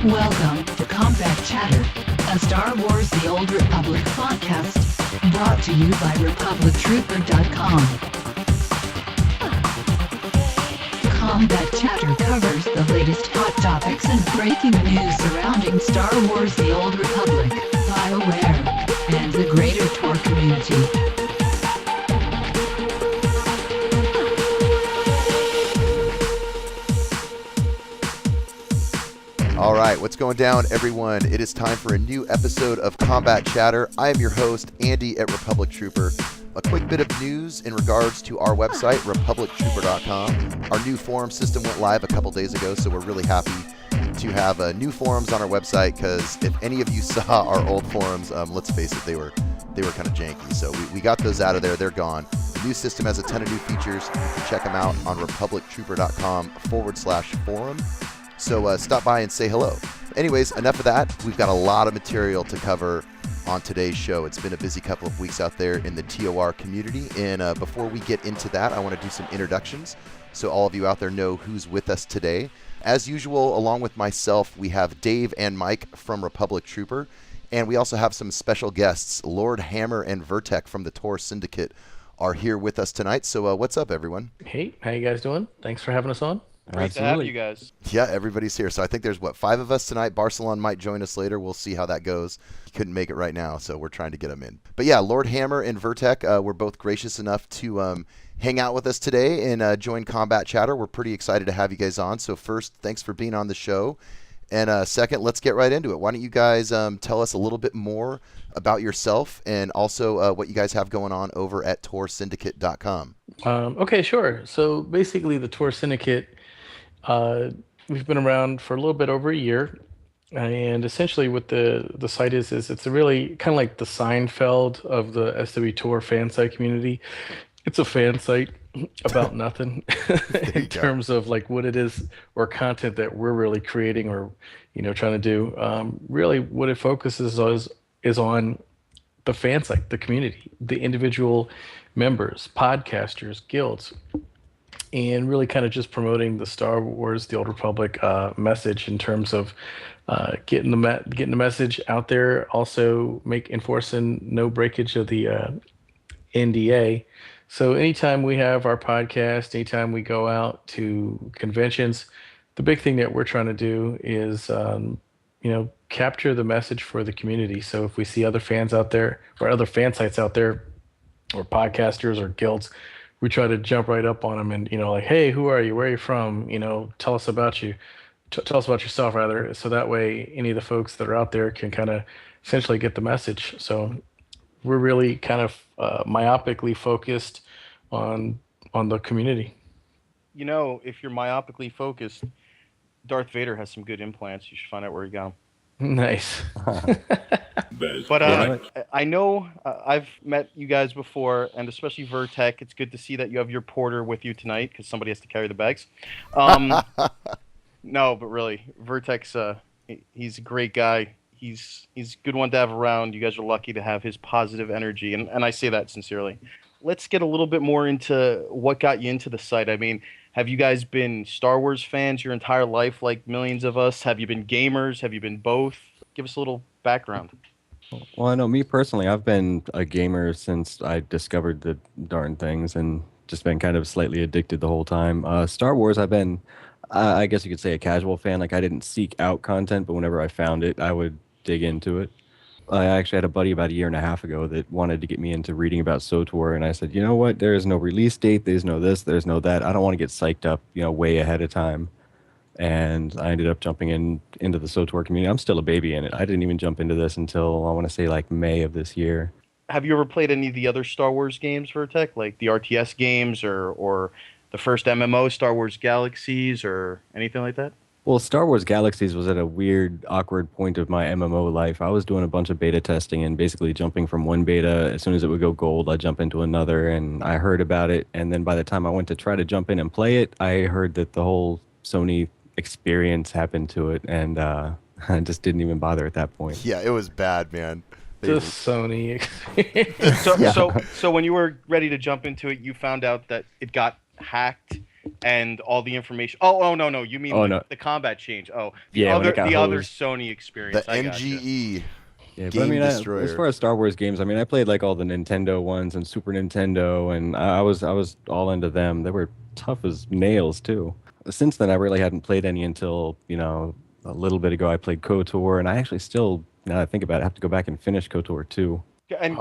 Welcome to Combat Chatter, a Star Wars The Old Republic podcast, brought to you by RepublicTrooper.com. Combat Chatter covers the latest hot topics and breaking news surrounding Star Wars The Old Republic, BioWare, and the greater Tor community. All right, what's going down, everyone? It is time for a new episode of Combat Chatter. I am your host, Andy at Republic Trooper. A quick bit of news in regards to our website, RepublicTrooper.com. Our new forum system went live a couple days ago, so we're really happy to have new forums on our website, because if any of you saw our old forums, let's face it, they were kind of janky. So we got those out of there. They're gone. The new system has a ton of new features. You can check them out on RepublicTrooper.com/forum. So stop by and say hello. Anyways, enough of that. We've got a lot of material to cover on today's show. It's been a busy couple of weeks out there in the TOR community. And before we get into that, I want to do some introductions so all of you out there know who's with us today. As usual, along with myself, we have Dave and Mike from Republic Trooper. And we also have some special guests. Lord Hammer and Vertec from the Tor Syndicate are here with us tonight. So what's up, everyone? Hey, how you guys doing? Thanks for having us on. Great to have you guys. Yeah, everybody's here. So I think there's, 5 of us tonight. Barcelona might join us later. We'll see how that goes. He couldn't make it right now, so we're trying to get him in. But yeah, Lord Hammer and Vertec were both gracious enough to hang out with us today and join Combat Chatter. We're pretty excited to have you guys on. So first, thanks for being on the show. And second, let's get right into it. Why don't you guys tell us a little bit more about yourself and also what you guys have going on over at TorSyndicate.com. Okay, sure. So basically the Tor Syndicate, we've been around for a little bit over a year, and essentially what the site is it's a really kind of like the Seinfeld of the SW Tor fan site community. It's a fan site about nothing in terms of like what it is or content that we're really creating or trying to do. Really what it focuses is on the fan site, the community, the individual members, podcasters, guilds, and really kind of just promoting the Star Wars The Old Republic message in terms of getting the message out there. Also enforcing no breakage of the NDA. So anytime we have our podcast, anytime we go out to conventions, the big thing that we're trying to do is capture the message for the community. So if we see other fans out there or other fan sites out there or podcasters or guilds, we try to jump right up on them and, like, hey, who are you? Where are you from? Tell us about you. Tell us about yourself, rather. So that way, any of the folks that are out there can kind of essentially get the message. So we're really kind of myopically focused on the community. If you're myopically focused, Darth Vader has some good implants. You should find out where he got them. Nice. But I know I've met you guys before, and especially Vertec. It's good to see that you have your porter with you tonight because somebody has to carry the bags. No, but really, Vertec's he's a great guy. He's a good one to have around. You guys are lucky to have his positive energy, and I say that sincerely. Let's get a little bit more into what got you into the site. I mean, have you guys been Star Wars fans your entire life like millions of us? Have you been gamers? Have you been both? Give us a little background. Well, I know me personally, I've been a gamer since I discovered the darn things and just been kind of slightly addicted the whole time. Star Wars, I've been, I guess you could say, a casual fan. Like, I didn't seek out content, but whenever I found it, I would dig into it. I actually had a buddy about a year and a half ago that wanted to get me into reading about SOTOR, and I said, you know what, there is no release date, there's no this, there's no that. I don't want to get psyched up, way ahead of time. And I ended up jumping into the SOTOR community. I'm still a baby in it. I didn't even jump into this until, I want to say, like May of this year. Have you ever played any of the other Star Wars games, Vertec, like the RTS games or the first MMO, Star Wars Galaxies, or anything like that? Well, Star Wars Galaxies was at a weird, awkward point of my MMO life. I was doing a bunch of beta testing and basically jumping from one beta. As soon as it would go gold, I'd jump into another, and I heard about it. And then by the time I went to try to jump in and play it, I heard that the whole Sony experience happened to it, and I just didn't even bother at that point. Yeah, it was bad, man. The Sony experience. So when you were ready to jump into it, you found out that it got hacked and all the information. Oh no, you mean the combat change? Oh, the other Sony experience. The I NGE. Yeah, but I Game mean, Destroyer. as far as Star Wars games, I mean, I played like all the Nintendo ones and Super Nintendo, and I was all into them. They were tough as nails too. Since then, I really hadn't played any until a little bit ago. I played KOTOR, and I actually still, now that I think about it, have to go back and finish KOTOR 2. And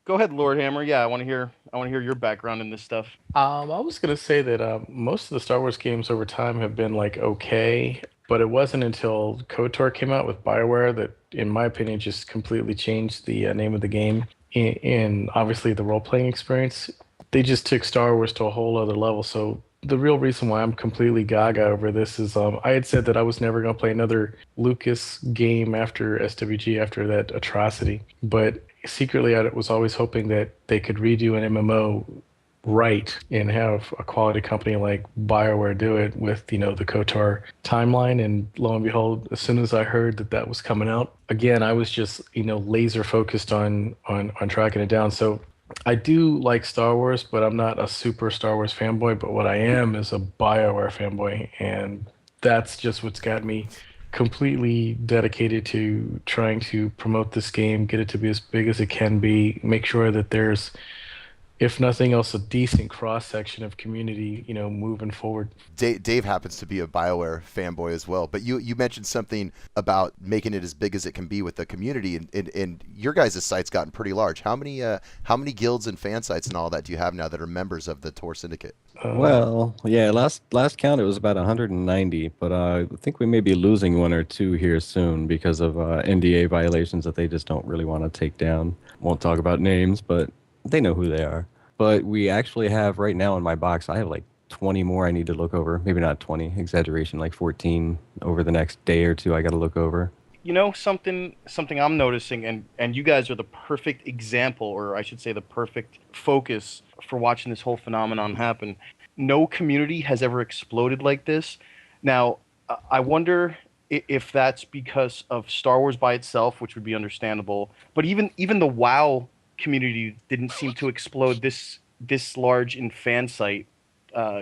go ahead, Lord Hammer. Yeah, I want to hear your background in this stuff. I was gonna say that most of the Star Wars games over time have been like okay, but it wasn't until KOTOR came out with BioWare that, in my opinion, just completely changed the name of the game. And obviously the role-playing experience, they just took Star Wars to a whole other level. So the real reason why I'm completely gaga over this is I had said that I was never going to play another Lucas game after SWG, after that atrocity. But secretly, I was always hoping that they could redo an MMO right and have a quality company like BioWare do it with, the KOTOR timeline. And lo and behold, as soon as I heard that that was coming out, again, I was just, laser focused on tracking it down. So I do like Star Wars, but I'm not a super Star Wars fanboy. But what I am is a BioWare fanboy, and that's just what's got me completely dedicated to trying to promote this game, get it to be as big as it can be, make sure that there's, if nothing else, a decent cross-section of community, moving forward. Dave happens to be a BioWare fanboy as well, but you mentioned something about making it as big as it can be with the community, and your guys' site's gotten pretty large. How many guilds and fan sites and all that do you have now that are members of the Tor Syndicate? Well, yeah, last count it was about 190, but I think we may be losing one or two here soon because of NDA violations that they just don't really want to take down. Won't talk about names, but they know who they are. But we actually have right now in my box, I have like 20 more I need to look over. Maybe not 20, exaggeration, like 14 over the next day or two I got to look over. Something I'm noticing, and you guys are the perfect example, or I should say the perfect focus for watching this whole phenomenon happen. No community has ever exploded like this. Now, I wonder if that's because of Star Wars by itself, which would be understandable, but even the WoW community didn't seem to explode this large in fan site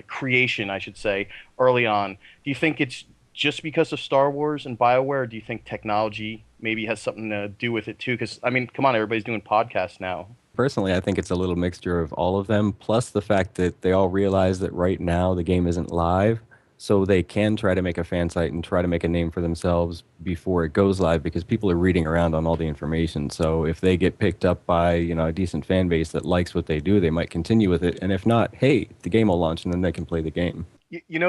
creation, I should say, early on. Do you think it's just because of Star Wars and BioWare, or do you think technology maybe has something to do with it too? Because, I mean, come on, everybody's doing podcasts now. Personally, I think it's a little mixture of all of them, plus the fact that they all realize that right now the game isn't live, so they can try to make a fan site and try to make a name for themselves before it goes live, because people are reading around on all the information. So if they get picked up by, a decent fan base that likes what they do, they might continue with it. And if not, hey, the game will launch and then they can play the game.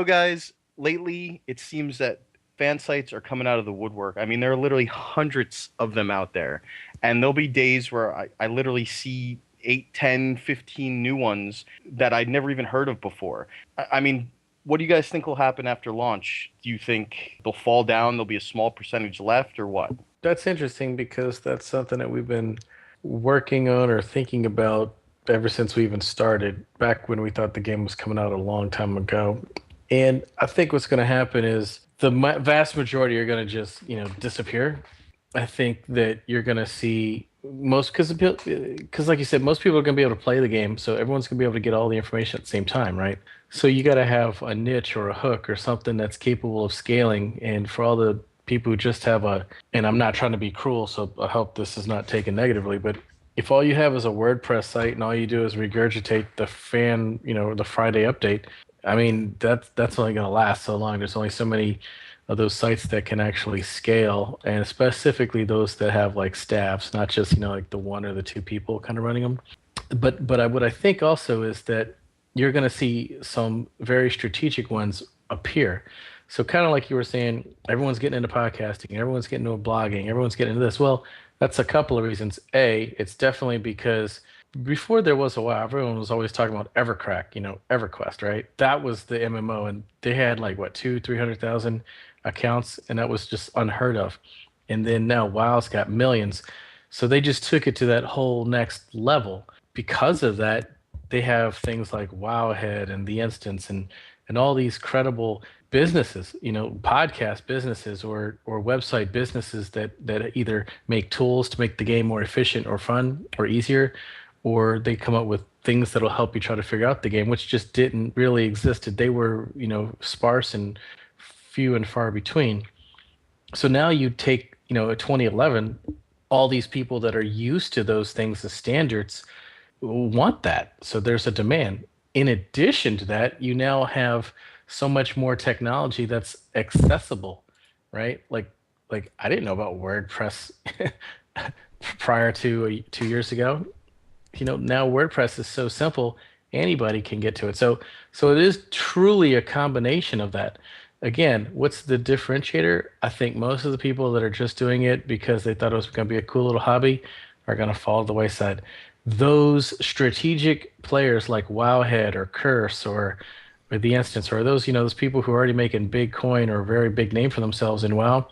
Guys, lately it seems that fan sites are coming out of the woodwork. I mean, there are literally hundreds of them out there. And there'll be days where I literally see 8, 10, 15 new ones that I'd never even heard of before. I mean, what do you guys think will happen after launch? Do you think they'll fall down, there'll be a small percentage left, or what? That's interesting, because that's something that we've been working on or thinking about ever since we even started, back when we thought the game was coming out a long time ago. And I think what's going to happen is the vast majority are going to just, disappear. I think that you're going to see most, because like you said, most people are going to be able to play the game, so everyone's going to be able to get all the information at the same time, right? So you got to have a niche or a hook or something that's capable of scaling. And for all the people who just have and I'm not trying to be cruel, so I hope this is not taken negatively, but if all you have is a WordPress site and all you do is regurgitate the the Friday update, I mean, that's only going to last so long. There's only so many of those sites that can actually scale, and specifically those that have like staffs, not just, like the one or the two people kind of running them. But what I think also is that you're going to see some very strategic ones appear. So kind of like you were saying, everyone's getting into podcasting, everyone's getting into blogging, everyone's getting into this. Well, that's a couple of reasons. A, it's definitely because before there was a WoW, everyone was always talking about Evercrack, EverQuest, right? That was the MMO, and they had like, 200,000-300,000 accounts, and that was just unheard of. And then now WoW's got millions. So they just took it to that whole next level. Because of that, they have things like Wowhead and The Instance and all these credible businesses, podcast businesses or website businesses that either make tools to make the game more efficient or fun or easier, or they come up with things that'll help you try to figure out the game, which just didn't really existed. They were, sparse and few and far between. So now you take, a 2011, all these people that are used to those things as standards want that. So there's a demand. In addition to that, you now have so much more technology that's accessible, right? Like I didn't know about WordPress prior to 2 years ago. Now WordPress is so simple, anybody can get to it. So it is truly a combination of that. Again, what's the differentiator? I think most of the people that are just doing it because they thought it was going to be a cool little hobby are going to fall to the wayside. Those strategic players like Wowhead or Curse or The Instance, or those people who are already making big coin or a very big name for themselves in WoW,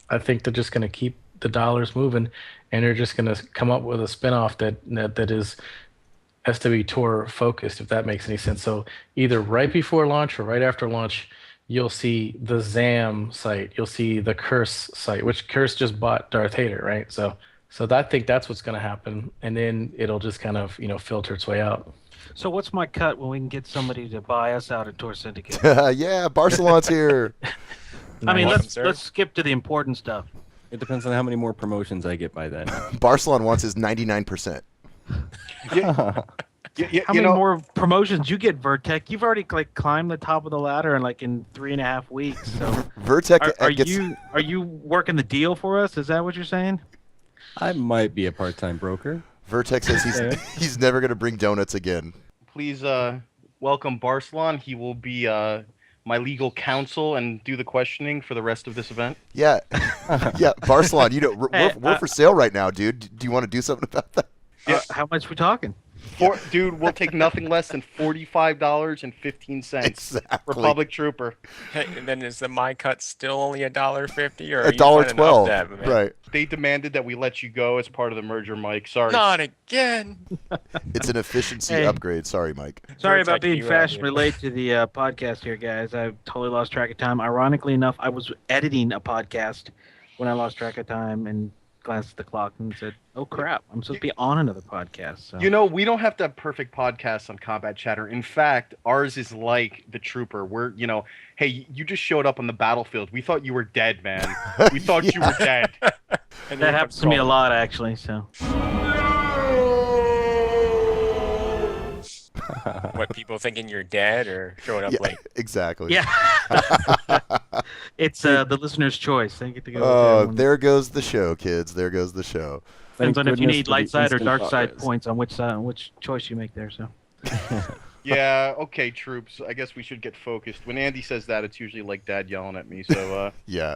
I think they're just going to keep the dollars moving, and they're just going to come up with a spinoff that is SW Tour focused, if that makes any sense. So either right before launch or right after launch, you'll see the ZAM site, you'll see the Curse site, which Curse just bought Darth Vader, right? So I think that's what's going to happen, and then it'll just kind of filter its way out. So what's my cut when we can get somebody to buy us out at Tour Syndicate? Yeah, Barcelon's here. I mean, Welcome, let's sir. skip to the important stuff. It depends on how many more promotions I get by then. Barcelon wants his 99%. How many more promotions you get, Vertec? You've already climbed the top of the ladder in 3.5 weeks. So Vertec are you working the deal for us? Is that what you're saying? I might be a part-time broker. Vertex says he's never going to bring donuts again. Please welcome Barcelon. He will be my legal counsel and do the questioning for the rest of this event. Yeah, yeah, Barcelon. We're for sale right now, dude. Do you want to do something about that? How much we talking? Dude, we'll take nothing less than $45.15. Exactly. Republic Trooper. Hey, and then is the my cut still only $1.50 or $1.12. Right. They demanded that we let you go as part of the merger, Mike. Sorry. Not again. It's an efficiency Hey. upgrade. Sorry, Mike. Sorry Vertec, about being you fashionably out late to the podcast here, guys. I totally lost track of time. Ironically enough, I was editing a podcast when I lost track of time and glanced at the clock and said, "Oh crap, I'm supposed to be on another podcast." So. We don't have to have perfect podcasts on Combat Chatter. In fact, ours is like the Trooper. We're, hey, you just showed up on the battlefield. We thought you were dead, man. We thought you were dead. And That then happens to me a lot, actually. So. What, people thinking you're dead or showing up Yeah, late? exactly. Yeah. It's the listener's choice. They get to go. with Oh, that one. there goes the show, kids. There goes the show. Depends Thank on if you goodness need for the light side or instant dark side progress. points on which choice you make there. So. Yeah, okay, troops. I guess we should get focused. When Andy says that, it's usually like Dad yelling at me. So, Yeah.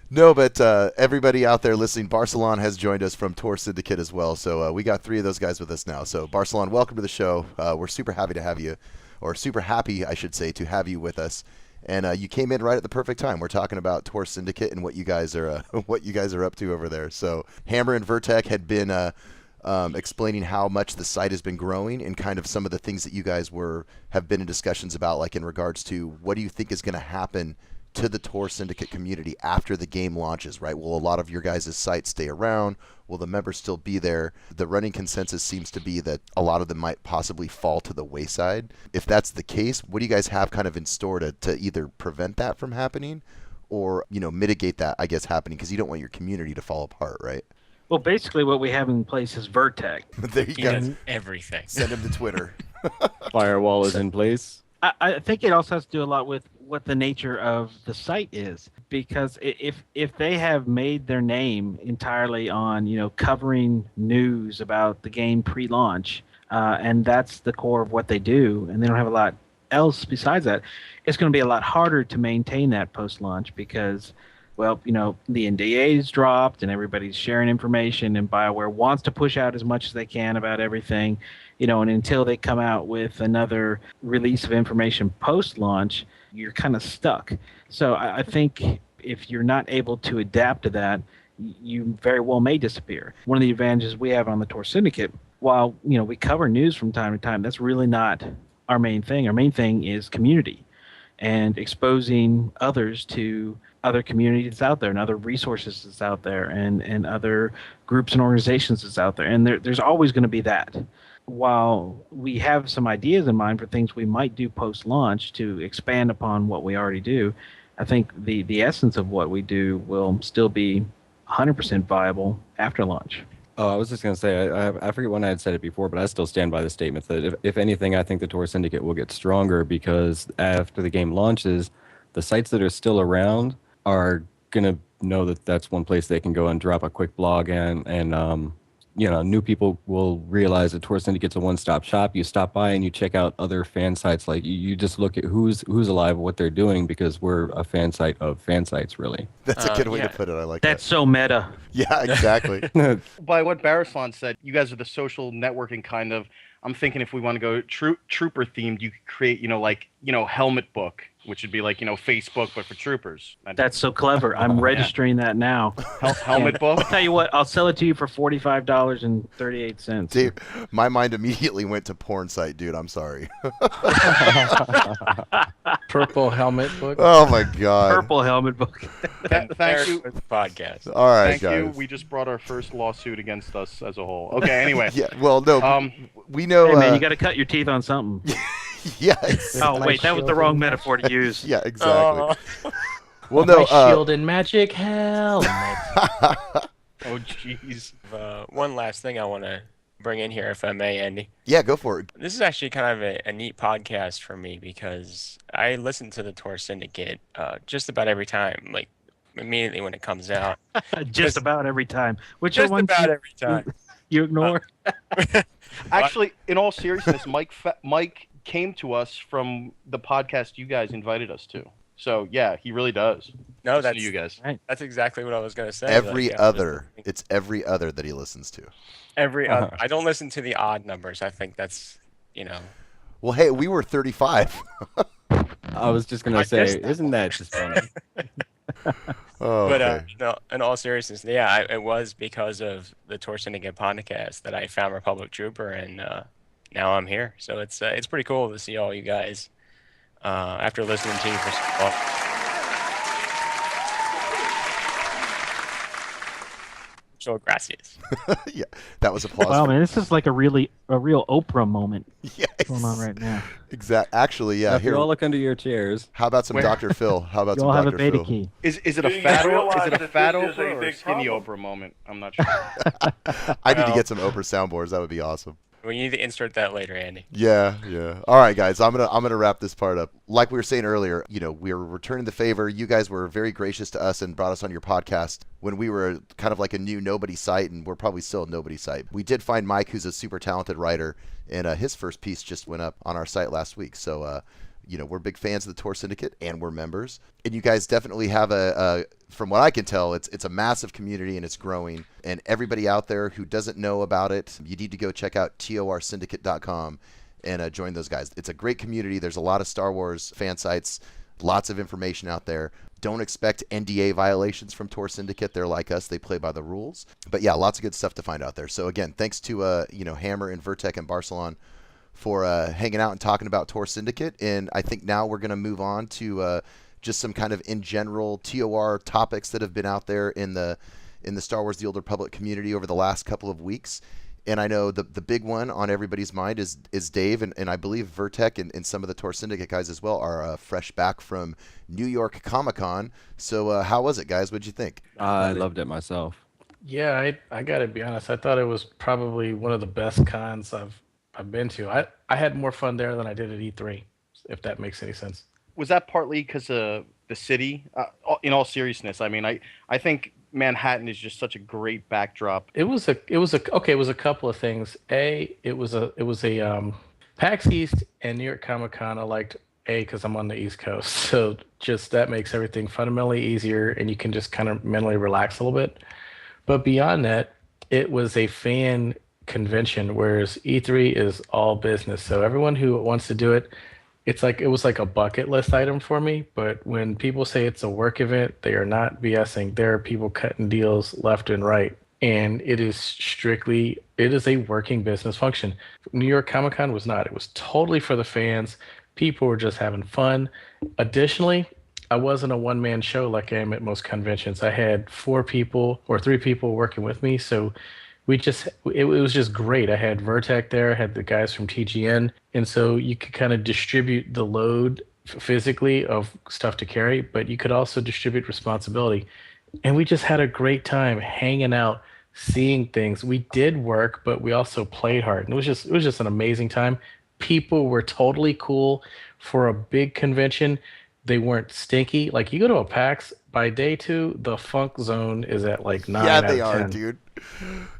No, but everybody out there listening, Barcelon has joined us from Tour Syndicate as well. So we got 3 of those guys with us now. So Barcelon, welcome to the show. We're super happy to have you, or super happy, I should say, to have you with us. And you came in right at the perfect time. We're talking about Tour Syndicate and what you guys are up to over there. So Hammer and Vertec had been explaining how much the site has been growing and kind of some of the things that you guys have been in discussions about, like in regards to what do you think is going to happen to the Tour Syndicate community after the game launches, right? Will a lot of your guys' sites stay around? Will the members still be there? The running consensus seems to be that a lot of them might possibly fall to the wayside. If that's the case, what do you guys have kind of in store to either prevent that from happening or, mitigate that, I guess, happening? Because you don't want your community to fall apart, right? Well, basically, what we have in place is Vertec. There you He go. does everything. Send him to Twitter. Firewall is in place. I think it also has to do a lot with what the nature of the site is, because if they have made their name entirely on covering news about the game pre-launch, and that's the core of what they do, and they don't have a lot else besides that, it's going to be a lot harder to maintain that post-launch because, well, the NDA's dropped and everybody's sharing information, and BioWare wants to push out as much as they can about everything, and until they come out with another release of information post-launch, you're kind of stuck. So I think if you're not able to adapt to that, you very well may disappear. One of the advantages we have on the Tour Syndicate, while we cover news from time to time, that's really not our main thing. Our main thing is community and exposing others to other communities out there and other resources that's out there and other groups and organizations that's out there. And there's always going to be that. while we have some ideas in mind for things we might do post-launch to expand upon what we already do, I think the essence of what we do will still be 100% viable after launch. Oh, I was just going to say, I forget when I had said it before, but I still stand by the statement that if anything, I think the Tor Syndicate will get stronger because after the game launches, the sites that are still around are going to know that that's one place they can go and drop a quick blog and new people will realize that Tor Syndicate's a one-stop shop. You stop by and you check out other fan sites. Like you just look at who's alive, what they're doing, because we're a fan site of fan sites, really. That's a good way yeah. to put it. I like That's that. so meta. Yeah, exactly. By what Barislan said, you guys are the social networking kind of. I'm thinking if we want to go trooper themed, you could create, helmet book, which would be like, Facebook, but for troopers. That's so clever. I'm registering that now. Helmet book. I'll tell you what, I'll sell it to you for $45.38. Dave, my mind immediately went to porn site, dude. I'm sorry. Purple helmet book. Oh my god. Purple helmet book. Thank you. Podcast. All right, Thank you. guys. We just brought our first lawsuit against us as a whole. Okay, anyway. Yeah. Well, no. We know. Hey man, you got to cut your teeth on something. Yeah. It's, Oh wait, that was the wrong metaphor to use. yeah. Exactly. Oh, Well, no. My shield and magic helmet. Oh, jeez. one last thing I want to bring in here, if I may, Andy. Yeah. Go for it. This is actually kind of a neat podcast for me because I listen to the Tor Syndicate just about every time, like immediately when it comes out. Just about every time. Which Just one about every time. you ignore? Actually, in all seriousness, Mike came to us from the podcast you guys invited us to. So yeah, he really does. No, Listen to that's you guys. Right. That's exactly what I was gonna say. Every like, other. It's every other that he listens to. every other. I don't listen to the odd numbers. I think that's Well, hey, we were 35. I was just going I to say, guess that isn't that just funny? Oh, But okay. no, in all seriousness, yeah, it was because of the Tor Syndicate podcast that I found Republic Trooper, and now I'm here. So it's pretty cool to see all you guys after listening to you for so long. So gracias. Yeah, that was applause. Wow, for- man, this is like a real Oprah moment Yes. going on right now. Actually, yeah. Now, if Here. you all look under your chairs. How about some Where- Dr. Phil? How about You some all have a Dr. beta Phil? key. Is it a Do you fat realize is it a that fat this is a Oprah or a big skinny problem? Oprah moment? I'm not sure. I need to Well- get some Oprah soundboards. That would be awesome. We need to insert that later, Andy. Yeah, yeah. All right, guys. I'm gonna wrap this part up. Like we were saying earlier, we're returning the favor. You guys were very gracious to us and brought us on your podcast when we were kind of like a new nobody site, and we're probably still a nobody site. We did find Mike, who's a super talented writer, and his first piece just went up on our site last week. So, we're big fans of the Tor Syndicate, and we're members. And you guys definitely have from what I can tell, it's a massive community and it's growing. And everybody out there who doesn't know about it, you need to go check out torsyndicate.com and join those guys. It's a great community. There's a lot of Star Wars fan sites, lots of information out there. Don't expect NDA violations from Tor Syndicate. They're like us. They play by the rules. But yeah, lots of good stuff to find out there. So again, thanks to Hammer and Vertec and Barcelon for hanging out and talking about Tor Syndicate. And I think now we're going to move on to just some kind of in general TOR topics that have been out there in the Star Wars The Old Republic community over the last couple of weeks. And I know the big one on everybody's mind is Dave, and I believe Vertec and some of the Tor Syndicate guys as well are fresh back from New York Comic-Con. So how was it, guys? What'd you think? I loved it myself. Yeah, I gotta be honest. I thought it was probably one of the best cons I've been to. I had more fun there than I did at E3, if that makes any sense. Was that partly because of the city? In all seriousness, I mean, I think Manhattan is just such a great backdrop. It was a couple of things. It was a PAX East and New York Comic Con. I liked because I'm on the East Coast, so just that makes everything fundamentally easier, and you can just kind of mentally relax a little bit. But beyond that, it was a fan convention, whereas E3 is all business. So everyone who wants to do it, it was like a bucket list item for me. But when people say it's a work event, they are not BSing. There are people cutting deals left and right. And it is a working business function. New York Comic Con was not. It was totally for the fans. People were just having fun. Additionally, I wasn't a one-man show like I am at most conventions. I had 4 people or 3 people working with me. So it was just great. I had Vertec there, I had the guys from TGN, and so you could kind of distribute the load physically of stuff to carry, but you could also distribute responsibility. And we just had a great time hanging out, seeing things. We did work, but we also played hard. And it was just an amazing time. People were totally cool for a big convention. They weren't stinky. Like you go to a PAX, by day two, the funk zone is at like nine Yeah, out they of are, 10. dude.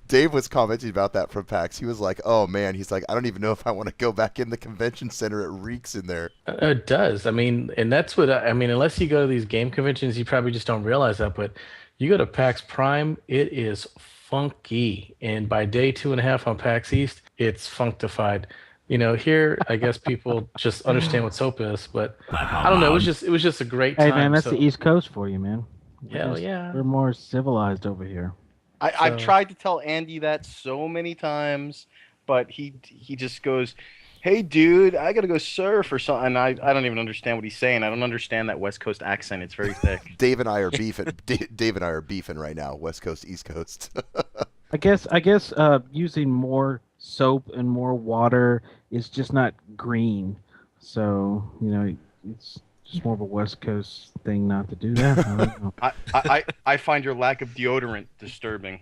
Dave was commenting about that from PAX. He was like, "Oh man," he's like, "I don't even know if I want to go back in the convention center. It reeks in there." It does. I mean, and that's what I mean. Unless you go to these game conventions, you probably just don't realize that. But you go to PAX Prime, it is funky. And by day 2.5 on PAX East, it's functified. Here, I guess people just understand what soap is, but I don't know. It was just a great Hey time. man, that's So, the East Coast for you, man. hell yeah. We're more civilized over here. I've So- tried to tell Andy that so many times, but he just goes, "Hey, dude, I gotta go surf or something." And I don't even understand what he's saying. I don't understand that West Coast accent. It's very thick. Dave and I are beefing. Dave and I are beefing right now. West Coast, East Coast. I guess using more soap and more water is just not green. So, it's just more of a West Coast thing not to do that. I don't know. I find your lack of deodorant disturbing.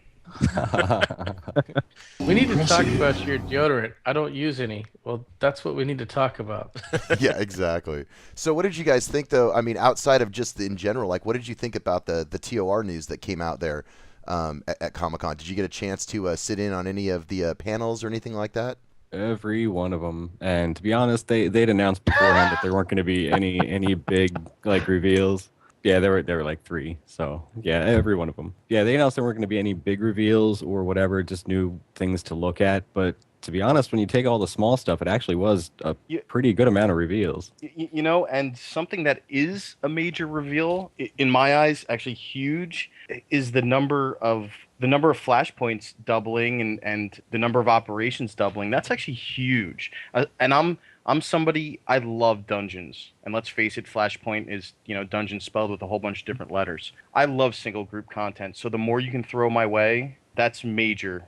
We need to talk about your deodorant. I don't use any. Well, that's what we need to talk about. Yeah, exactly. So, what did you guys think, though? I mean, outside of just in general, like, what did you think about the TOR news that came out there at Comic-Con? Did you get a chance to sit in on any of the panels or anything like that? Every one of them, and to be honest, they'd announced beforehand that there weren't going to be any big like reveals. Yeah, there were like 3. So yeah, every one of them. Yeah, they announced there weren't going to be any big reveals or whatever, just new things to look at. But to be honest, when you take all the small stuff, it actually was a pretty good amount of reveals. And something that is a major reveal in my eyes, actually huge, is the number of flashpoints doubling and the number of operations doubling. That's actually huge. And I'm somebody, I love dungeons. And let's face it, Flashpoint is, dungeon spelled with a whole bunch of different letters. I love single group content. So the more you can throw my way, that's major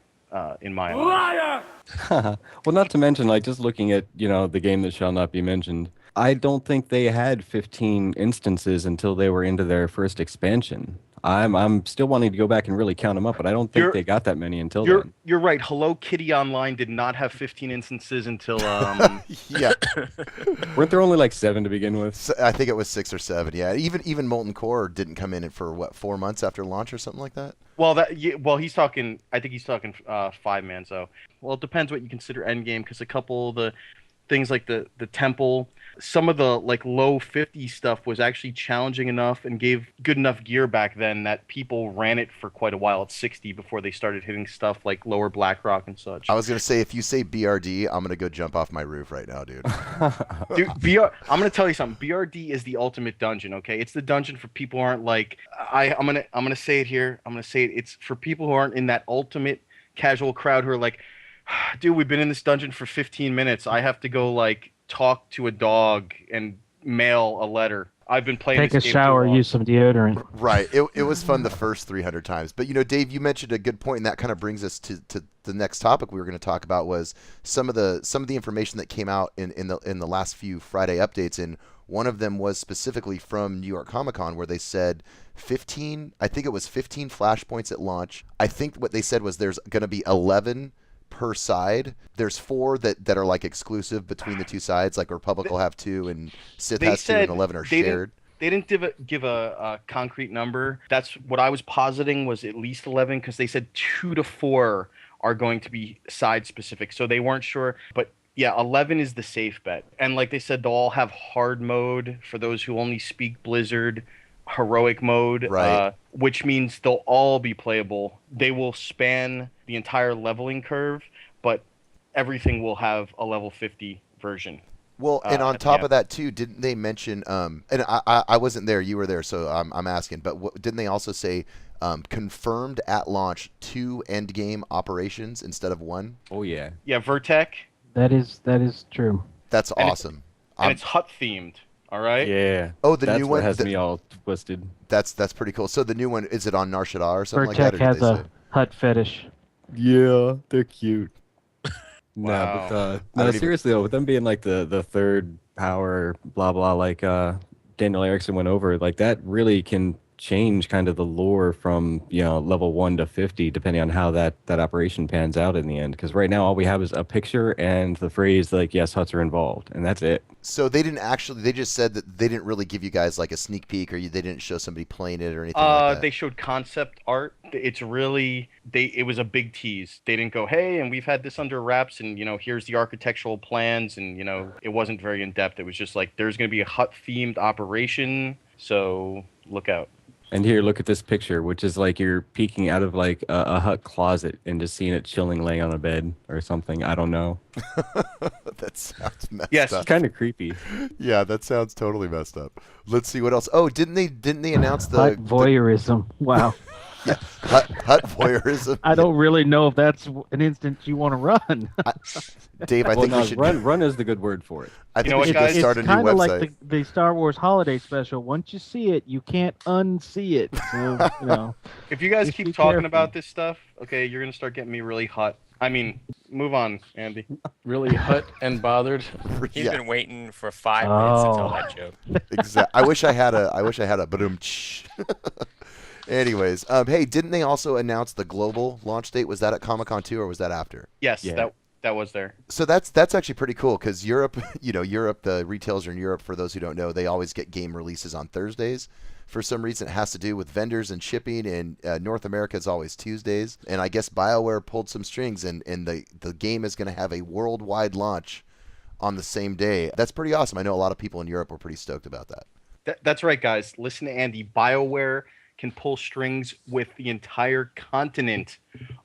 in my eyes. Well, not to mention, like, just looking at, the game that shall not be mentioned, I don't think they had 15 instances until they were into their first expansion. I'm still wanting to go back and really count them up, but I don't think they got that many until then. You're right. Hello Kitty Online did not have 15 instances until Yeah, Weren't there only like 7 to begin with? I think it was 6 or 7. Yeah, even Molten Core didn't come in for what, 4 months after launch or something like that. he's talking. I think he's talking 5-man. So, well, it depends what you consider endgame, because a couple of the things like the temple, some of the like low 50 stuff was actually challenging enough and gave good enough gear back then that people ran it for quite a while at 60 before they started hitting stuff like lower Blackrock and such. I was gonna say, if you say BRD, I'm gonna go jump off my roof right now, dude. Dude, I'm gonna tell you something. BRD is the ultimate dungeon. Okay, it's the dungeon for people who aren't like I'm gonna say it here. I'm gonna say it. It's for people who aren't in that ultimate casual crowd who are like, dude, we've been in this dungeon for 15 minutes. I have to go like talk to a dog and mail a letter. I've been playing. Take a this game shower, too long. use some deodorant. Right. It was fun the first 300 times. But, Dave, you mentioned a good point, and that kind of brings us to the next topic we were going to talk about, was some of the information that came out in the last few Friday updates. And one of them was specifically from New York Comic Con, where they said 15, I think it was 15 flashpoints at launch. I think what they said was there's going to be 11 per side. There's 4 that are like exclusive between the two sides, like Republic will have 2 and Sith has 2 and 11 are shared. They didn't give a concrete number. That's what I was positing, was at least 11, because they said 2 to 4 are going to be side specific. So they weren't sure, but yeah, 11 is the safe bet. And like they said, they'll all have hard mode for those who only speak Blizzard, heroic mode, Right. Which means they'll all be playable. They will span the entire leveling curve, but everything will have a level 50 version. Well, and on top of that too, didn't they mention? And I wasn't there. You were there, so I'm asking. But didn't they also say confirmed at launch 2 end game operations instead of 1? Oh yeah. Yeah, Vertec. That is true. That's And awesome. And it's hut themed. All right. Yeah. Oh, the That's new what one has the- me all twisted. That's pretty cool. So the new one, is it on Nar Shaddaa or something like that? Vertec Or did has they a say? hut fetish. Yeah, they're cute. No, Wow. but I no, don't even. seriously though, with them being like the third power, blah blah, like Daniel Erickson went over, like that really can change kind of the lore from level 1 to 50, depending on how that operation pans out in the end. Because right now all we have is a picture and the phrase like yes, Huts are involved, and that's it. So they didn't actually. They just said that they didn't really give you guys like a sneak peek, or they didn't show somebody playing it or anything like that. They showed concept art. It's really it was a big tease. They didn't go, hey, and we've had this under wraps, and here's the architectural plans, and it wasn't very in depth. It was just like there's going to be a hut themed operation, so look out. And here, look at this picture, which is like you're peeking out of like a hut closet and just seeing it chilling, laying on a bed or something. I don't know. That sounds messed Yes. up. Kind of creepy. Yeah, that sounds totally messed up. Let's see what else. Oh, didn't they announce Hut voyeurism. Wow. yeah, hut voyeurism? I don't really know if that's an instance you want to run. Dave, I Well, think no, we should run is the good word for it. I think know we what, should guys? just start a It's new kind of website. like the Star Wars holiday special. Once you see it, you can't unsee it. So, If you guys Just keep be talking careful. about this stuff, okay, you're gonna start getting me really hot. I mean, move on, Andy. Really hut and bothered. He's Yeah. been waiting for 5 minutes to Oh. tell that joke. Exactly. I wish I had a badum. Anyways, hey, didn't they also announce the global launch date? Was that at Comic-Con too, or was that after? Yes, Yeah. that was there. So that's actually pretty cool because Europe, the retailers in Europe, for those who don't know, they always get game releases on Thursdays. For some reason, it has to do with vendors and shipping, and North America is always Tuesdays. And I guess BioWare pulled some strings, and the game is going to have a worldwide launch on the same day. That's pretty awesome. I know a lot of people in Europe were pretty stoked about that. That's right, guys. Listen to Andy. BioWare can pull strings with the entire continent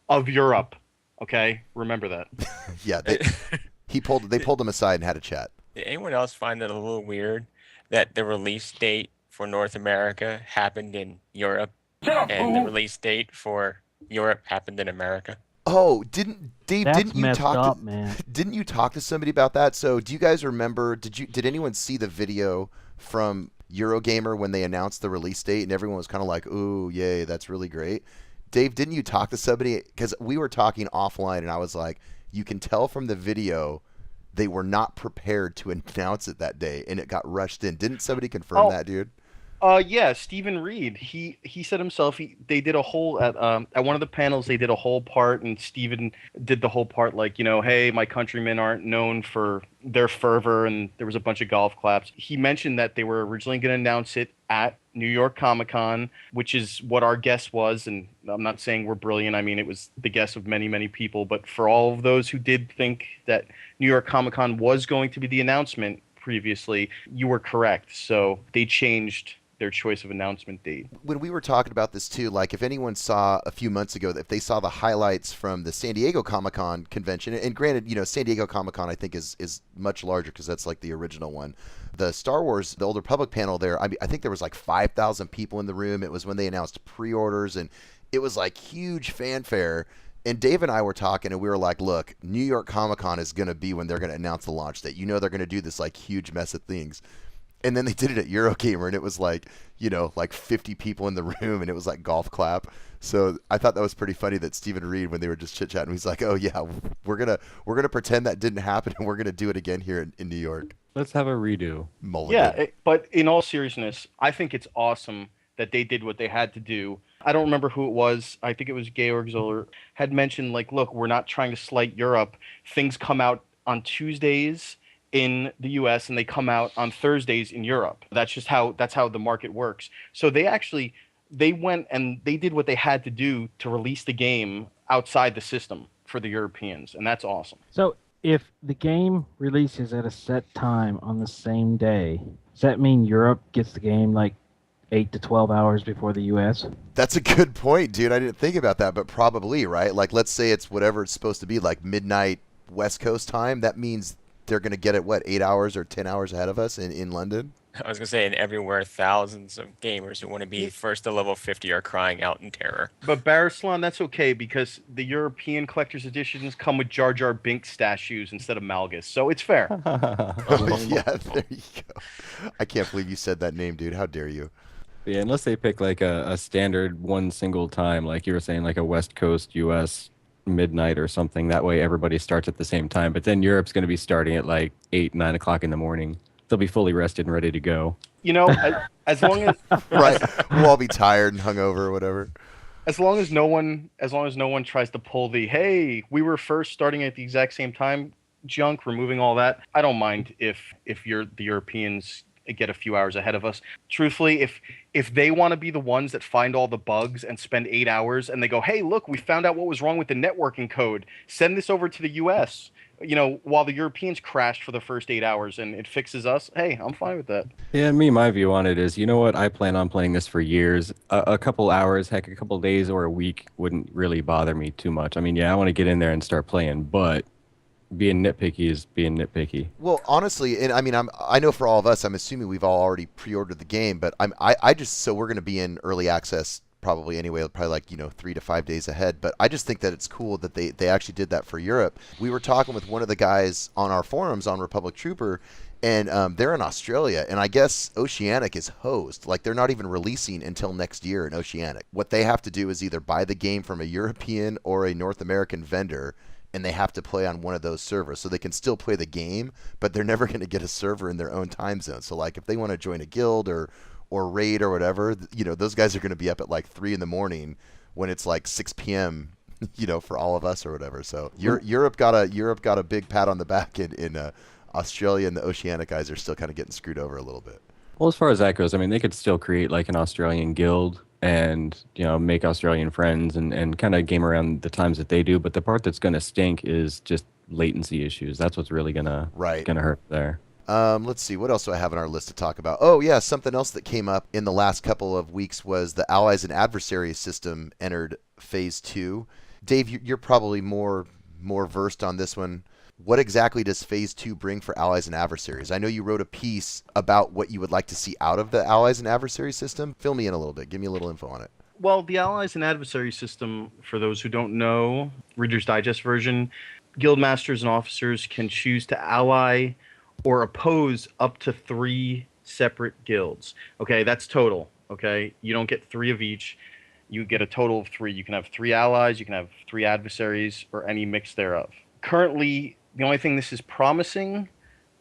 of Europe. Okay, remember that. Yeah, they pulled him aside and had a chat. Did anyone else find it a little weird that the release date for North America happened in Europe and the release date for Europe happened in America? Oh, Dave? that's Didn't you messed talk up, to man. Didn't you talk to somebody about that? So, do you guys remember? Did anyone see the video from Eurogamer when they announced the release date and everyone was kind of like, "Ooh, yay, that's really great." Dave, didn't you talk to somebody? Because we were talking offline, and I was like, "You can tell from the video they were not prepared to announce it that day, and it got rushed in." Didn't somebody confirm that, dude? Yeah, Stephen Reed. He said himself. They did a whole at one of the panels. They did a whole part, and Stephen did the whole part like, hey, my countrymen aren't known for their fervor, and there was a bunch of golf claps. He mentioned that they were originally going to announce it at New York Comic-Con, which is what our guess was, and I'm not saying we're brilliant. I mean, it was the guess of many, many people. But for all of those who did think that New York Comic-Con was going to be the announcement previously, you were correct. So they changed their choice of announcement date. When we were talking about this too, like if anyone saw a few months ago, if they saw the highlights from the San Diego Comic-Con convention, and granted, San Diego Comic-Con I think is much larger because that's like the original one. The Star Wars, the Old Republic panel there, I think there was like 5,000 people in the room. It was when they announced pre-orders, and it was like huge fanfare. And Dave and I were talking, and we were like, look, New York Comic-Con is going to be when they're going to announce the launch date. They're going to do this like huge mess of things. And then they did it at Eurogamer, and it was like, like 50 people in the room, and it was like golf clap. So I thought that was pretty funny that Stephen Reed, when they were just chit chatting, he's like, "Oh yeah, we're gonna pretend that didn't happen, and we're gonna do it again here in New York." Let's have a redo. Mulligan. Yeah, but in all seriousness, I think it's awesome that they did what they had to do. I don't remember who it was. I think it was Georg Zoller had mentioned, like, look, we're not trying to slight Europe. Things come out on Tuesdays in the US and they come out on Thursdays in Europe. That's how the market works. So they went and they did what they had to do to release the game outside the system for the Europeans, and that's awesome. So if the game releases at a set time on the same day, does that mean Europe gets the game like 8 to 12 hours before the US? That's a good point, dude. I didn't think about that, but probably, right? Like, let's say it's whatever it's supposed to be, like midnight West Coast time. That means they're going to get it, 8 hours or 10 hours ahead of us in London? I was going to say, and everywhere, thousands of gamers who want to be first to level 50 are crying out in terror. But Barislan, that's okay because the European collector's editions come with Jar Jar Binks statues instead of Malgus, so it's fair. Oh, yeah, there you go. I can't believe you said that name, dude. How dare you? Yeah, unless they pick like a standard one single time, like you were saying, like a West Coast U.S. midnight or something. That way everybody starts at the same time. But then Europe's going to be starting at like 8, 9 o'clock in the morning. They'll be fully rested and ready to go. You know, as long as Right. We'll all be tired and hungover or whatever. as long as no one tries to pull the hey, we were first starting at the exact same time junk, removing all that. I don't mind if the Europeans get a few hours ahead of us. Truthfully, if they want to be the ones that find all the bugs and spend 8 hours and they go, hey, look, we found out what was wrong with the networking code. Send this over to the US. You know, while the Europeans crashed for the first 8 hours and it fixes us, hey, I'm fine with that. Yeah, my view on it is, you know what? I plan on playing this for years. A couple hours, heck, a couple days or a week wouldn't really bother me too much. I mean, yeah, I want to get in there and start playing, but being nitpicky is being nitpicky. Well, honestly, and I mean, I know for all of us, I'm assuming we've all already pre-ordered the game, but I just, so we're going to be in early access probably anyway, probably like, 3 to 5 days ahead. But I just think that it's cool that they actually did that for Europe. We were talking with one of the guys on our forums on Republic Trooper, and they're in Australia, and I guess Oceanic is hosed. Like, they're not even releasing until next year in Oceanic. What they have to do is either buy the game from a European or a North American vendor, and they have to play on one of those servers. So they can still play the game, but they're never going to get a server in their own time zone. So, like, if they want to join a guild or raid or whatever, those guys are going to be up at like 3 in the morning when it's like 6 p.m., for all of us or whatever. So Europe got a big pat on the back in Australia, and the Oceanic guys are still kind of getting screwed over a little bit. Well, as far as that goes, I mean, they could still create like an Australian guild and, make Australian friends and kind of game around the times that they do. But the part that's going to stink is just latency issues. That's what's really gonna hurt there. Let's see, what else do I have on our list to talk about? Oh, yeah, something else that came up in the last couple of weeks was the Allies and Adversaries system entered Phase 2. Dave, you're probably more versed on this one. What exactly does Phase 2 bring for Allies and Adversaries? I know you wrote a piece about what you would like to see out of the Allies and Adversaries system. Fill me in a little bit. Give me a little info on it. Well, the Allies and Adversaries system, for those who don't know, Reader's Digest version, guild masters and officers can choose to ally or oppose up to 3 separate guilds. Okay, that's total. Okay, you don't get 3 of each. You get a total of 3. You can have 3 allies, you can have 3 adversaries, or any mix thereof. Currently, the only thing this is promising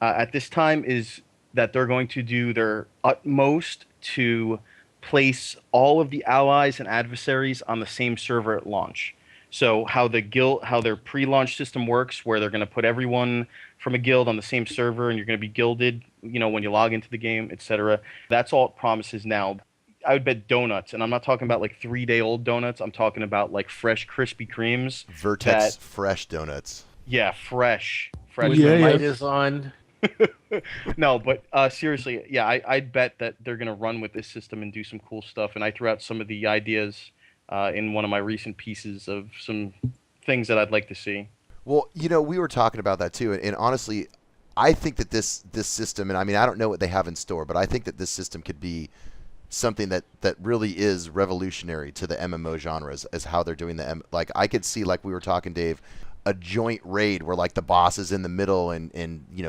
at this time is that they're going to do their utmost to place all of the allies and adversaries on the same server at launch. So how their pre-launch system works, where they're going to put everyone from a guild on the same server, and you're going to be guilded, when you log into the game, etc. That's all it promises now. I would bet donuts, and I'm not talking about like 3-day-old donuts. I'm talking about like fresh Krispy Kremes. Vertex fresh donuts. Yeah, fresh. The light is on. No, but seriously, yeah, I'd bet that they're going to run with this system and do some cool stuff. And I threw out some of the ideas in one of my recent pieces of some things that I'd like to see. Well, we were talking about that too, and honestly, I think that this system, and I mean, I don't know what they have in store, but I think that this system could be something that really is revolutionary to the MMO genres as how they're doing like I could see, like we were talking, Dave, a joint raid where like the boss is in the middle and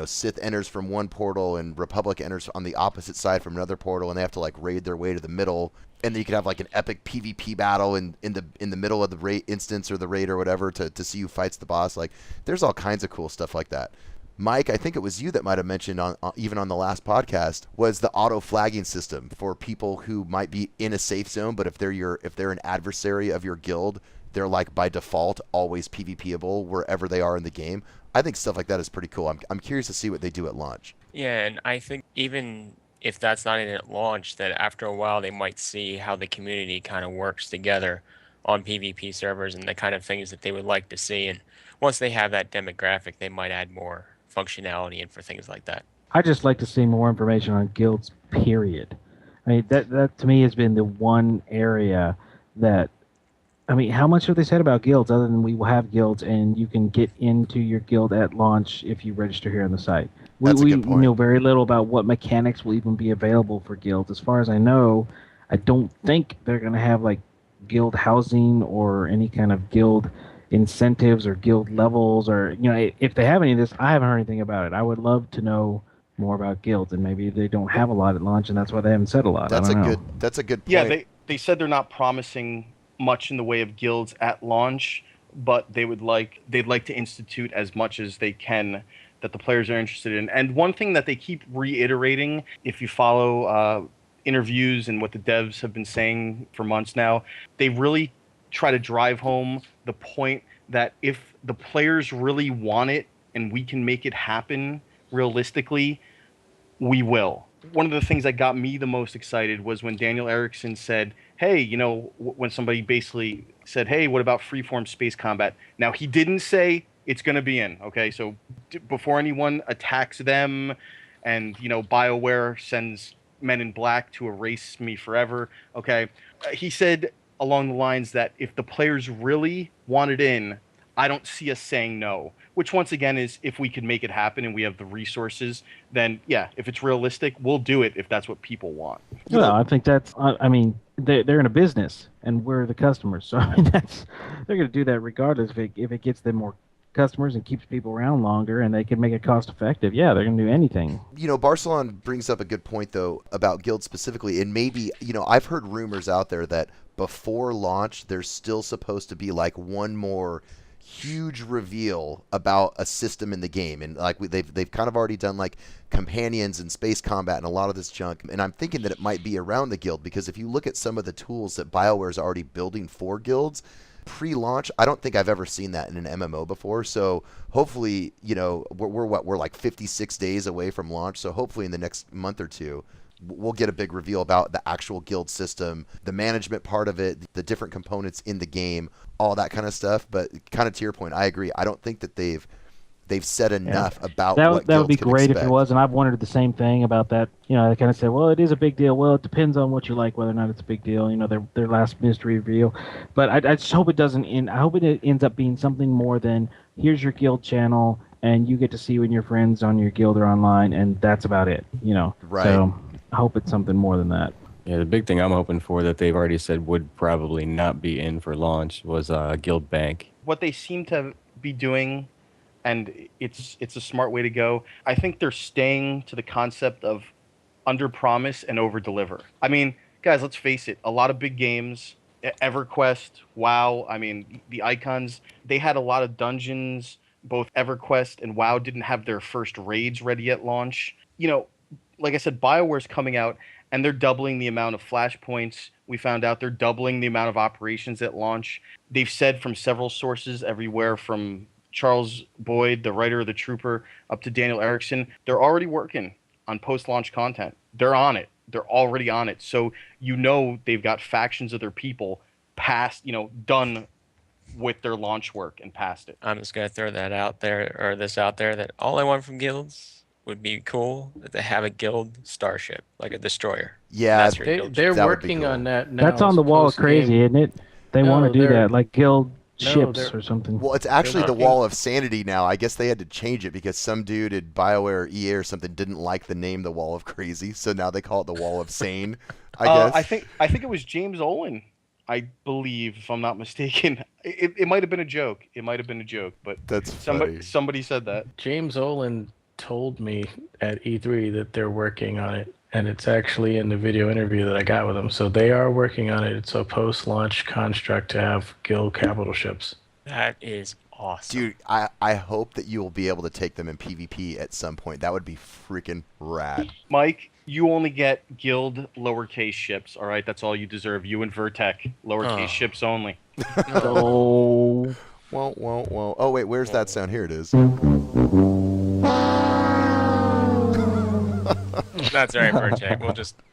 Sith enters from one portal and Republic enters on the opposite side from another portal, and they have to like raid their way to the middle, and then you could have like an epic PvP battle in the middle of the raid instance or the raid or whatever to see who fights the boss. Like, there's all kinds of cool stuff like that. Mike, I think it was you that might have mentioned even on the last podcast, was the auto flagging system for people who might be in a safe zone, but if they're an adversary of your guild, they're like by default always PvPable wherever they are in the game. I think stuff like that is pretty cool. I'm curious to see what they do at launch. Yeah, and I think even if that's not in at launch, that after a while they might see how the community kind of works together on PvP servers and the kind of things that they would like to see. And once they have that demographic, they might add more functionality in for things like that. I just like to see more information on guilds, period. I mean, that to me has been the one area that, I mean, how much have they said about guilds other than we will have guilds and you can get into your guild at launch if you register here on the site? We know very little about what mechanics will even be available for guilds. As far as I know, I don't think they're going to have like guild housing or any kind of guild incentives or guild levels, or if they have any of this, I haven't heard anything about it. I would love to know more about guilds, and maybe they don't have a lot at launch, and that's why they haven't said a lot. That's a good point. Yeah, they said they're not promising much in the way of guilds at launch, but they'd like to institute as much as they can that the players are interested in. And one thing that they keep reiterating, if you follow interviews and what the devs have been saying for months now, they really try to drive home the point that if the players really want it and we can make it happen realistically, we will. One of the things that got me the most excited was when Daniel Erickson said, hey, when somebody basically said, hey, what about freeform space combat? Now, he didn't say it's going to be in, okay? So before anyone attacks them and, BioWare sends Men in Black to erase me forever, okay? He said along the lines that if the players really want it in, I don't see us saying no, which once again is if we can make it happen and we have the resources, then yeah, if it's realistic, we'll do it if that's what people want. Well, I think that's, I mean, they're in a business and we're the customers. So I mean, they're going to do that regardless if it gets them more customers and keeps people around longer and they can make it cost effective. Yeah, they're going to do anything. Barcelona brings up a good point though about Guild specifically, and maybe, I've heard rumors out there that before launch, there's still supposed to be like one more huge reveal about a system in the game, and like they've kind of already done like companions and space combat and a lot of this junk, and I'm thinking that it might be around the Guild, because if you look at some of the tools that BioWare is already building for guilds pre-launch, I don't think I've ever seen that in an MMO before. So hopefully, we're like 56 days away from launch, so hopefully in the next month or two we'll get a big reveal about the actual guild system, the management part of it, the different components in the game, all that kind of stuff. But kind of to your point, I agree. I don't think that they've said enough about what that would be guilds can great expect. if it was, and I've wondered the same thing about that. They kind of said, well, it is a big deal. Well, it depends on what you like, whether or not it's a big deal. Their last mystery reveal, but I just hope it doesn't end. I hope it ends up being something more than here's your guild channel, and you get to see when your friends on your guild are online, and that's about it. Right. So I hope it's something more than that. Yeah, the big thing I'm hoping for that they've already said would probably not be in for launch was Guild Bank. What they seem to be doing, and it's a smart way to go, I think they're staying to the concept of under-promise and over-deliver. I mean, guys, let's face it, a lot of big games, EverQuest, WoW, I mean, the icons, they had a lot of dungeons. Both EverQuest and WoW didn't have their first raids ready at launch. Like I said, BioWare's coming out, and they're doubling the amount of flashpoints. We found out they're doubling the amount of operations at launch. They've said from several sources, everywhere from Charles Boyd, the writer of The Trooper, up to Daniel Erickson, they're already working on post-launch content. They're on it. They're already on it. So they've got factions of their people done with their launch work and past it. I'm just gonna throw that out there, or this out there, that all I want from guilds would be cool to have a guild starship, like a destroyer. Yeah, That's your guild They're That would be working cool. on that now. That's on the wall of crazy, isn't it? They No, want to do they're- that, like guild No, ships they're- or something. Well, it's actually the not- Wall of Sanity now. I guess they had to change it because some dude at BioWare or EA or something didn't like the name the Wall of Crazy, so now they call it the Wall of Sane, I guess. I think it was James Olin, I believe, if I'm not mistaken. It might have been a joke. But That's funny. somebody said that. James Olin told me at E3 that they're working on it, and it's actually in the video interview that I got with them. So they are working on it. It's a post-launch construct to have guild capital ships. That is awesome. Dude, I hope that you will be able to take them in PvP at some point. That would be freaking rad. Mike, you only get guild lowercase ships, all right? That's all you deserve. You and Vertec, lowercase Oh. ships only. Oh, Whoa, whoa, whoa. Oh, wait, where's that sound? Here it is. That's all right, Vertec.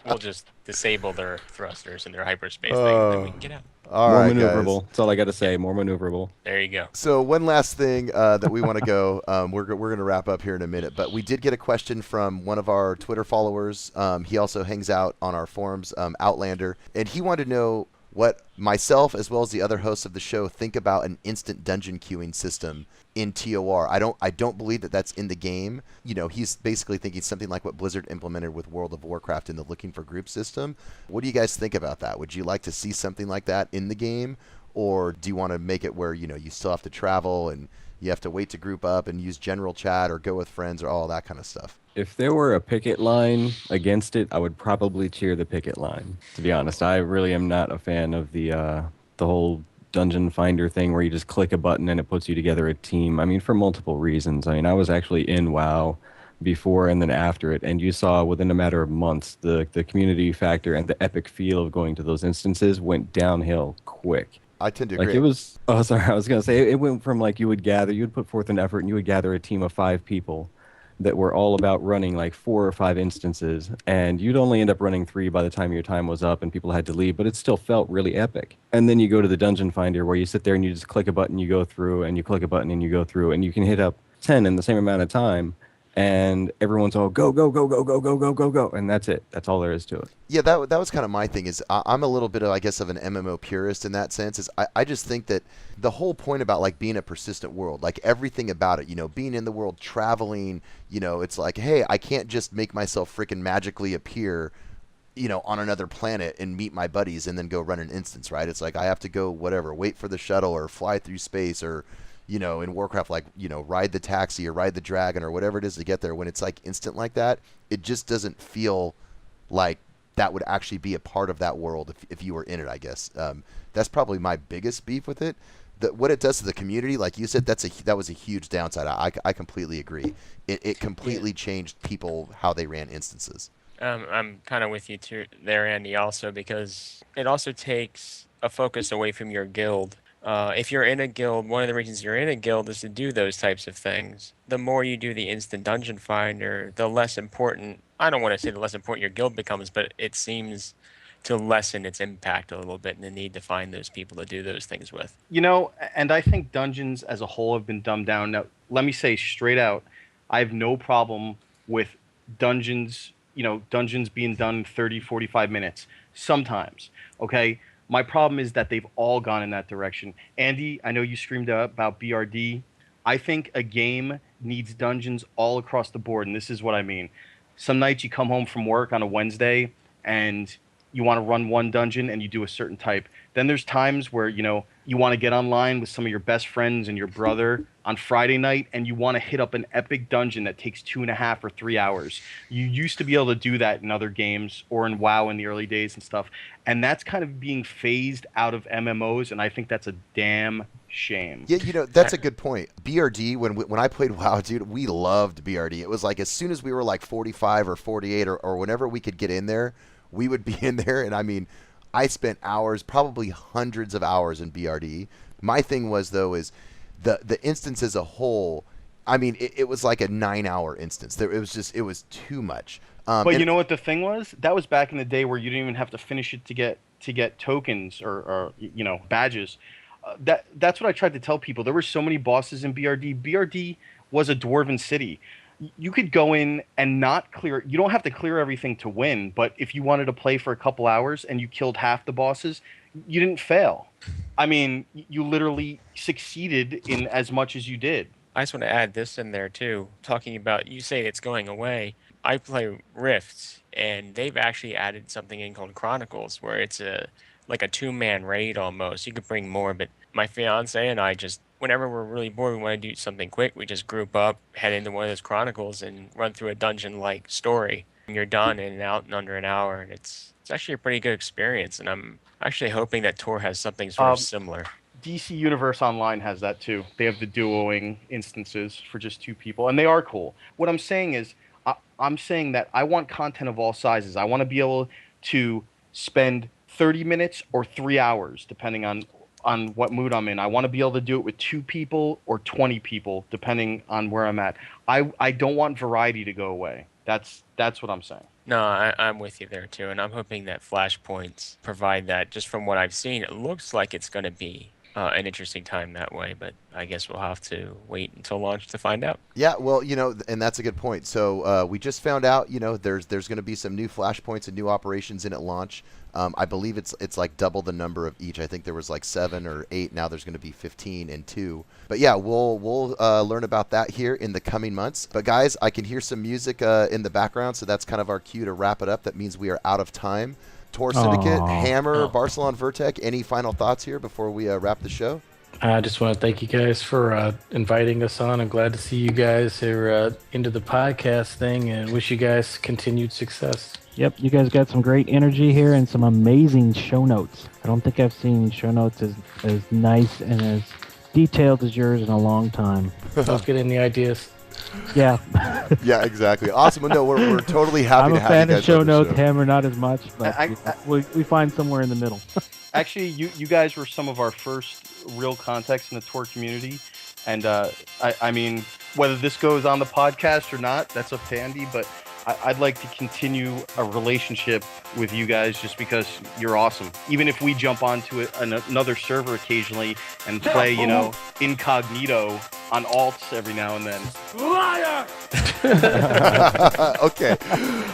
We'll just disable their thrusters and their hyperspace thing, and then we can get out. All More right, maneuverable. guys. That's all I got to say. More maneuverable. There you go. So one last thing that we want to go, we're going to wrap up here in a minute, but we did get a question from one of our Twitter followers. He also hangs out on our forums, Outlander, and he wanted to know what myself as well as the other hosts of the show think about an instant dungeon queuing system in TOR. I don't believe that that's in the game. He's basically thinking something like what Blizzard implemented with World of Warcraft in the looking for group system. What do you guys think about that? Would you like to see something like that in the game? Or do you want to make it where, you still have to travel and you have to wait to group up and use general chat or go with friends or all that kind of stuff? If there were a picket line against it, I would probably cheer the picket line. To be honest, I really am not a fan of the whole dungeon finder thing where you just click a button and it puts you together a team. I mean, for multiple reasons. I mean, I was actually in WoW before and then after it, and you saw within a matter of months the community factor and the epic feel of going to those instances went downhill quick. I tend to Like agree. it was, oh, sorry, I was going to say, it went from like you would put forth an effort and you would gather a team of 5 people that were all about running like 4 or 5 instances, and you'd only end up running 3 by the time your time was up and people had to leave, but it still felt really epic. And then you go to the dungeon finder where you sit there and you just click a button, you go through, and you click a button and you go through, and you can hit up 10 in the same amount of time, and everyone's all go, go, go, go, go, go, go, go, go, and that's it. That's all there is to it. Yeah, that was kind of my thing. Is I'm a little bit of, I guess, of an MMO purist in that sense. Is I just think that the whole point about like being a persistent world, like everything about it, being in the world, traveling, it's like, hey, I can't just make myself freaking magically appear, on another planet and meet my buddies and then go run an instance, right? It's like I have to go wait for the shuttle or fly through space or in Warcraft, like, ride the taxi or ride the dragon or whatever it is to get there. When it's like instant like that, it just doesn't feel like that would actually be a part of that world if you were in it, I guess. That's probably my biggest beef with it. What it does to the community, like you said, that was a huge downside. I completely agree. It completely changed people, how they ran instances. I'm kind of with you too there, Andy, also, because it also takes a focus away from your guild. If you're in a guild, one of the reasons you're in a guild is to do those types of things. The more you do the instant dungeon finder, the less important, I don't want to say the less important your guild becomes, but it seems to lessen its impact a little bit and the need to find those people to do those things with. And I think dungeons as a whole have been dumbed down. Now, let me say straight out, I have no problem with dungeons, dungeons being done 30, 45 minutes sometimes, okay? My problem is that they've all gone in that direction. Andy, I know you screamed about BRD. I think a game needs dungeons all across the board, and this is what I mean. Some nights you come home from work on a Wednesday and you want to run one dungeon and you do a certain type. Then there's times where, you want to get online with some of your best friends and your brother on Friday night and you want to hit up an epic dungeon that takes 2.5 or 3 hours. You used to be able to do that in other games or in WoW in the early days and stuff. And that's kind of being phased out of MMOs, and I think that's a damn shame. Yeah, that's a good point. BRD, when I played WoW, dude, we loved BRD. It was like as soon as we were like 45 or 48 or whenever we could get in there, we would be in there. And I mean, I spent hours, probably hundreds of hours in BRD. My thing was, though, is the instance as a whole, I mean, it was like a 9-hour instance. It was too much. But you know what the thing was? That was back in the day where you didn't even have to finish it to get tokens or badges. That's what I tried to tell people. There were so many bosses in BRD. BRD was a dwarven city. You could go in and not clear. You don't have to clear everything to win, but if you wanted to play for a couple hours and you killed half the bosses, you didn't fail. I mean, you literally succeeded in as much as you did. I just want to add this in there too. Talking about, you say it's going away. I play Rifts, and they've actually added something in called Chronicles, where it's like a 2-man raid almost. You could bring more, but my fiance and I just, whenever we're really bored, we want to do something quick, we just group up, head into one of those Chronicles, and run through a dungeon-like story. And you're done in and out in under an hour, and it's actually a pretty good experience. And I'm actually hoping that Tor has something sort of similar. DC Universe Online has that too. They have the duoing instances for just 2 people, and they are cool. What I'm saying is, I'm saying that I want content of all sizes. I want to be able to spend 30 minutes or 3 hours, depending on what mood I'm in. I want to be able to do it with 2 people or 20 people, depending on where I'm at. I don't want variety to go away. That's what I'm saying. No, I'm with you there too, and I'm hoping that Flashpoints provide that. Just from what I've seen, it looks like it's going to be an interesting time that way, but I guess we'll have to wait until launch to find out. Yeah, well, and that's a good point. So we just found out, there's going to be some new flashpoints and new operations in at launch. I believe it's like double the number of each. I think there was like 7 or 8. Now there's going to be 15 and 2. But yeah, we'll learn about that here in the coming months. But guys, I can hear some music in the background, so that's kind of our cue to wrap it up. That means we are out of time. Tor Syndicate, Hammer, Barcelon, Vertec, any final thoughts here before we wrap the show? I just want to thank you guys for inviting us on. I'm glad to see you guys are into the podcast thing and wish you guys continued success. Yep, you guys got some great energy here and some amazing show notes. I don't think I've seen show notes as nice and as detailed as yours in a long time. Don't get any ideas. Yeah. Yeah, exactly. Awesome. Well, no, we're totally happy I'm to a have you fan guys of show on the notes, show. Hammer not as much, but I- we find somewhere in the middle. Actually, you guys were some of our first real contacts in the tour community, and I mean, whether this goes on the podcast or not, that's up to Andy. But I'd like to continue a relationship with you guys just because you're awesome. Even if we jump onto another server occasionally and play, incognito on alts every now and then. Okay.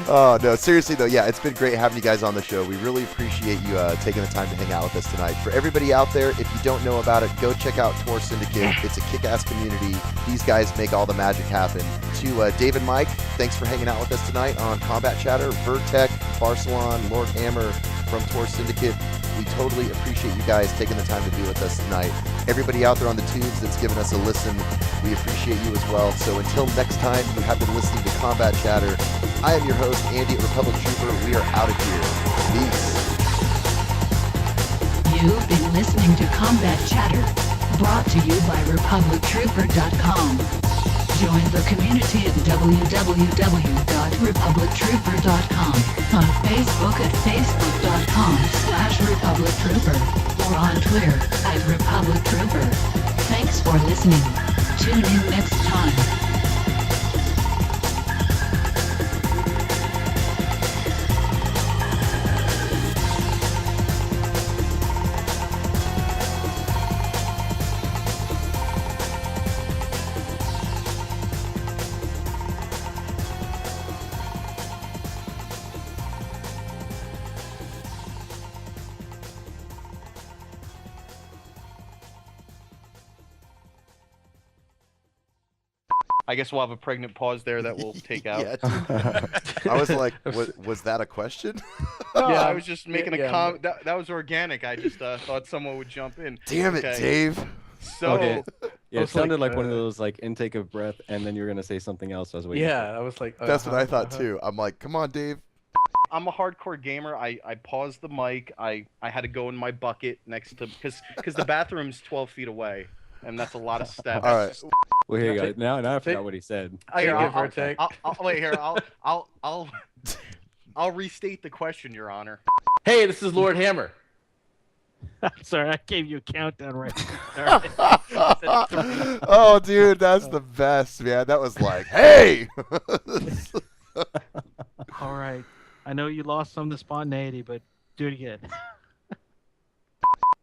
Oh, no, seriously, though, yeah, it's been great having you guys on the show. We really appreciate you taking the time to hang out with us tonight. For everybody out there, if you don't know about it, go check out Tour Syndicate. It's a kick-ass community. These guys make all the magic happen. To Dave and Mike, thanks for hanging out with us tonight on Combat Chatter. Vertec, Barcelon, Lord Hammer from Tour Syndicate. We totally appreciate you guys taking the time to be with us tonight. Everybody out there on the tubes that's given us a listen, we appreciate you as well. So until next time, you have been listening to Combat Chatter. I am your host, Andy at Republic Trooper. We are out of here. Peace. You've been listening to Combat Chatter, brought to you by RepublicTrooper.com. Join the community at www.republictrooper.com, on Facebook at facebook.com/RepublicTrooper, or on Twitter at Republic Trooper. Thanks for listening. Tune in next time. I guess we'll have a pregnant pause there that we'll take out. Yeah, dude. I was like, was that a question? No, Yeah, I was just making yeah. a comment. That was organic. I just thought someone would jump in. Damn it, Okay. Dave. So, Okay. Yeah, it was like, sounded like one of those like intake of breath, and then you were gonna say something else. I was waiting. Yeah, I was like, That's what I thought, too. I'm like, come on, Dave. I'm a hardcore gamer. I paused the mic. I had to go in my bucket next to because the bathroom's 12 feet away, and that's a lot of steps. All right. Well, here you go. Take- Now I take- forgot what he said. Here, Take it, Vertec. wait here. I'll restate the question, Your Honor. Hey, this is Lord Hammer. Sorry, I gave you a countdown right. Oh, dude, that's the best, man. That was like, hey! All right. I know you lost some of the spontaneity, but do it again.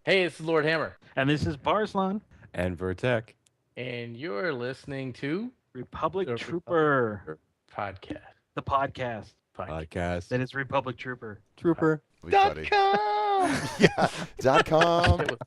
Hey, this is Lord Hammer, And this is Barslan, And Vertec. and you're listening to Republic The Trooper, podcast. the podcast Podcast. that is Republic Trooper. Trooper. Be funny. .com. Yeah, .com.